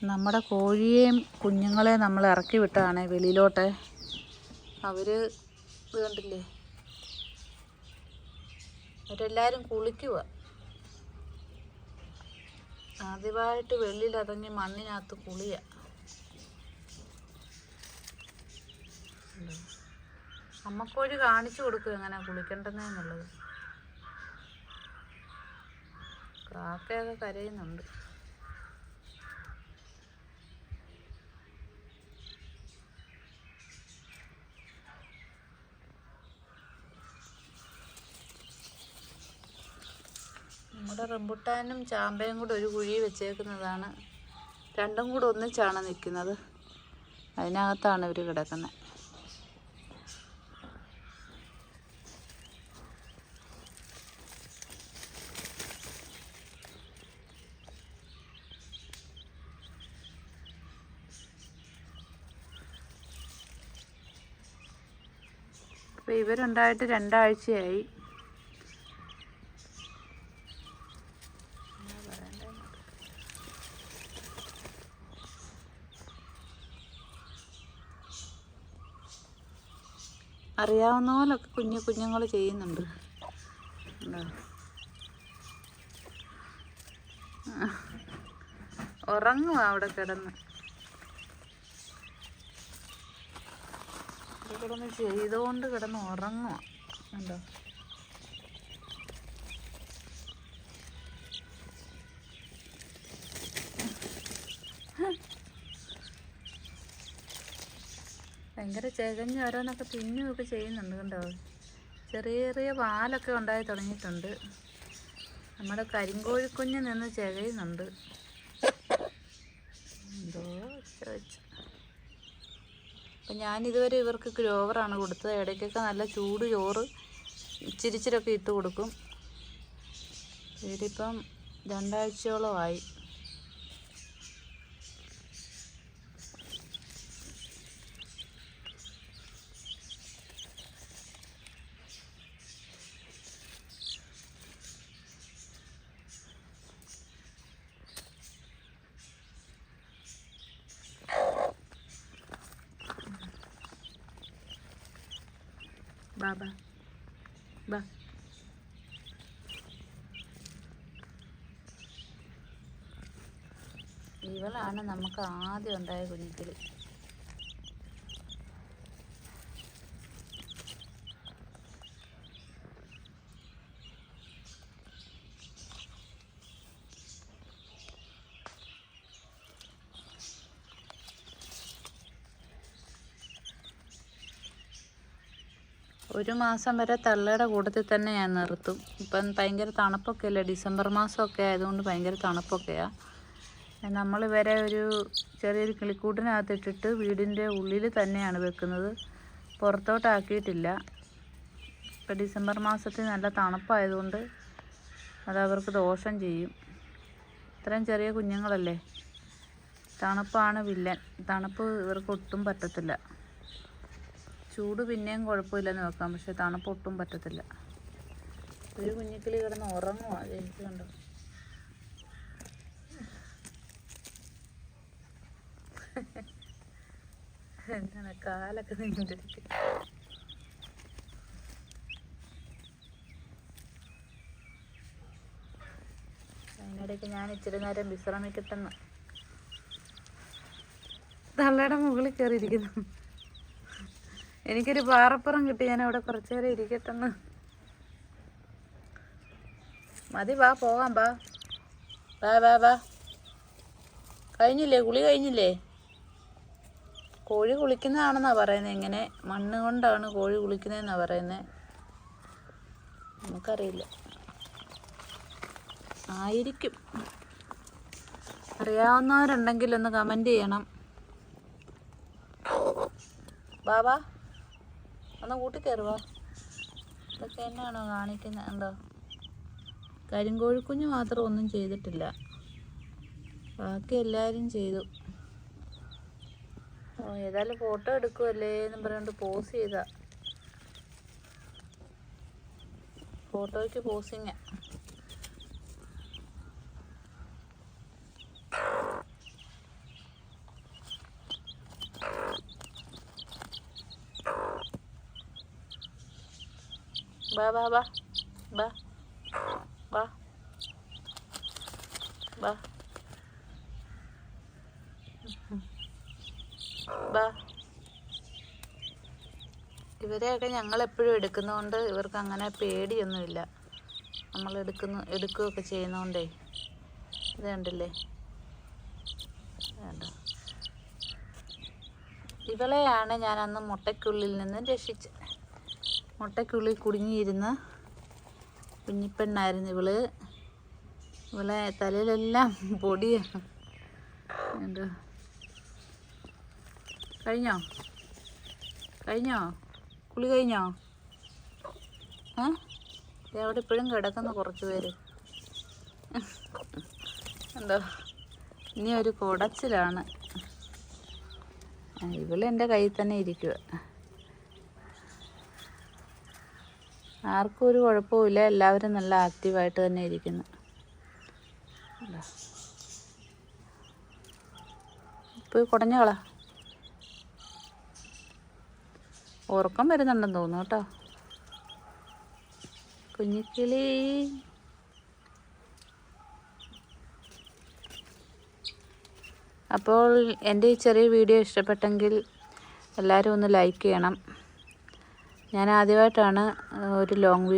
നമ്മുടെ കോഴിയെയും കുഞ്ഞുങ്ങളെയും നമ്മൾ ഇറക്കി വിട്ടതാണ് വെളിയിലോട്ട്. അവർ ഇത് കണ്ടില്ലേ, അവരെല്ലാവരും കുളിക്കുക. ആദ്യമായിട്ട് വെളിയിലിറങ്ങി മണ്ണിനകത്ത് കുളിയ. അമ്മക്കോഴി കാണിച്ചു കൊടുക്കും എങ്ങനെ കുളിക്കണ്ടെന്നുള്ളത്. കാക്കയൊക്കെ കരയുന്നുണ്ട്. നമ്മുടെ റംബുട്ടാനും ചാമ്പയും കൂടെ ഒരു കുഴി വെച്ചേക്കുന്നതാണ്. രണ്ടും കൂടെ ഒന്നിച്ചാണ് നിൽക്കുന്നത്. അതിനകത്താണ് ഇവർ കിടക്കുന്നത്. അപ്പോൾ ഇവരുണ്ടായിട്ട് 2 ആഴ്ചയായി. അറിയാവുന്ന പോലൊക്കെ കുഞ്ഞുങ്ങൾ ചെയ്യുന്നുണ്ട്. ഉറങ്ങുക അവിടെ കിടന്ന് ചെയ്തുകൊണ്ട് കിടന്ന് ഉറങ്ങുക. ഉണ്ടോ? ഭയങ്കര ചകഞ്ഞ് ഓരോന്നൊക്കെ തിന്നുമൊക്കെ ചെയ്യുന്നുണ്ട്. കണ്ടോ? ചെറിയ ചെറിയ പാലൊക്കെ ഉണ്ടായി തുടങ്ങിയിട്ടുണ്ട്. നമ്മുടെ കരിങ്കോഴിക്കുഞ്ഞ് നിന്ന് ചകയുന്നുണ്ട്. എന്തോ ചോദിച്ചു. അപ്പം ഞാനിതുവരെ ഇവർക്ക് ഗ്രോവറാണ് കൊടുത്തത്. ഇടയ്ക്കൊക്കെ നല്ല ചൂട് ചോറ് ഇച്ചിരിച്ചിരൊക്കെ ഇട്ട് കൊടുക്കും. ഇതിപ്പം 2 ആഴ്ചയോളമായി. ബാബാ ബാ. ഇവളാണ് നമുക്ക് ആദ്യം ഉണ്ടായ കുഞ്ഞിക്കിളി. ഒരു മാസം വരെ തള്ളയുടെ കൂട്ടത്തിൽ തന്നെ ഞാൻ നിർത്തും. ഇപ്പം ഭയങ്കര തണുപ്പൊക്കെ അല്ലേ, ഡിസംബർ മാസമൊക്കെ ആയതുകൊണ്ട് ഭയങ്കര തണുപ്പൊക്കെയാണ്. നമ്മളിവരെ ഒരു ചെറിയൊരു കിളിക്കൂട്ടിനകത്തിട്ടിട്ട് വീടിൻ്റെ ഉള്ളിൽ തന്നെയാണ് വെക്കുന്നത്. പുറത്തോട്ടാക്കിയിട്ടില്ല. ഇപ്പം ഡിസംബർ മാസത്തിൽ നല്ല തണുപ്പായതുകൊണ്ട് അതവർക്ക് ദോഷം ചെയ്യും. ഇത്രയും ചെറിയ കുഞ്ഞുങ്ങളല്ലേ, തണുപ്പാണ് വില്ലൻ. തണുപ്പ് ഇവർക്ക് ഒട്ടും പറ്റത്തില്ല. ചൂട് പിന്നെയും കുഴപ്പമില്ലെന്ന് വെക്കാം, പക്ഷെ തണുപ്പ് ഒട്ടും പറ്റത്തില്ല. ഒരു കുഞ്ഞിക്കിളി കിടന്ന് ഉറങ്ങുക. ജനിച്ചു കണ്ടോ? എന്താണ് കാലൊക്കെ നീണ്ടിരിക്കും. അതിനിടയ്ക്ക് ഞാൻ ഇച്ചിരി നേരം വിശ്രമിക്കട്ടെന്ന് തള്ളയുടെ മുകളിൽ കയറിയിരിക്കുന്നു. എനിക്കൊരു പാറപ്പുറം കിട്ടി, ഞാൻ അവിടെ കുറച്ചു നേരം ഇരിക്കട്ടെന്ന്. മതി, വാ പോകാം. ബാ ബാ ബാ ബാ. കഴിഞ്ഞില്ലേ കുളി? കഴിഞ്ഞില്ലേ? കോഴി കുളിക്കുന്നതാണെന്നാണ് പറയുന്നത്. ഇങ്ങനെ മണ്ണ് കൊണ്ടാണ് കോഴി കുളിക്കുന്നതെന്നാണ് പറയുന്നത്. നമുക്കറിയില്ല, ആയിരിക്കും. അറിയാവുന്നവരുണ്ടെങ്കിൽ ഒന്ന് കമൻറ്റ് ചെയ്യണം. ബാബാ ഒന്ന് കൂട്ടിക്കയറുവാ. ഇതൊക്കെ എന്നാണോ കാണിക്കുന്നത്? ഉണ്ടോ? കരിങ്കോഴിക്കുഞ്ഞ് മാത്രം ഒന്നും ചെയ്തിട്ടില്ല, ബാക്കി എല്ലാവരും ചെയ്തു. ഏതായാലും ഫോട്ടോ എടുക്കുമല്ലേ എന്നും പറഞ്ഞുകൊണ്ട് പോസ് ചെയ്താ. ഫോട്ടോയ്ക്ക് പോസിങ്. ബാ ബാ ബാ ബാ ബാ ബാ ബാ. ഇവരെയൊക്കെ ഞങ്ങളെപ്പോഴും എടുക്കുന്നതുകൊണ്ട് ഇവർക്ക് അങ്ങനെ പേടിയൊന്നുമില്ല. നമ്മൾ എടുക്കുകയൊക്കെ ചെയ്യുന്നതുകൊണ്ടേ. ഇത് കണ്ടില്ലേ, വേണ്ട. ഇവളെയാണ് ഞാൻ അന്ന് മുട്ടയ്ക്കുള്ളിൽ നിന്ന് രക്ഷിച്ചത്. മുട്ടയ്ക്കുള്ളിൽ കുടുങ്ങിയിരുന്ന കുഞ്ഞിപ്പെണ്ണായിരുന്നു ഇവള്. ഇവളെ തലയിലെല്ലാം പൊടിയാണ്. എന്താ കഴിഞ്ഞോ കുളി കഴിഞ്ഞോ? അവിടെ ഇപ്പോഴും കിടക്കുന്ന കുറച്ച് പേര്. എന്തോ ഇനി ഒരു കുടച്ചിലാണ്. ഇവള് എൻ്റെ കയ്യിൽ തന്നെ ഇരിക്കുക. ആർക്കും ഒരു കുഴപ്പമില്ല, എല്ലാവരും നല്ല ആക്റ്റീവായിട്ട് തന്നെ ഇരിക്കുന്നു. പോയി കുടഞ്ഞോളാ. ഉറക്കം വരുന്നുണ്ടെന്ന് തോന്നുന്നു കേട്ടോ കുഞ്ഞിക്കിളി. അപ്പോൾ എൻ്റെ ഈ ചെറിയ വീഡിയോ ഇഷ്ടപ്പെട്ടെങ്കിൽ എല്ലാവരും ഒന്ന് ലൈക്ക് ചെയ്യണം. ഞാൻ ആദ്യമായിട്ടാണ് ഒരു ലോങ്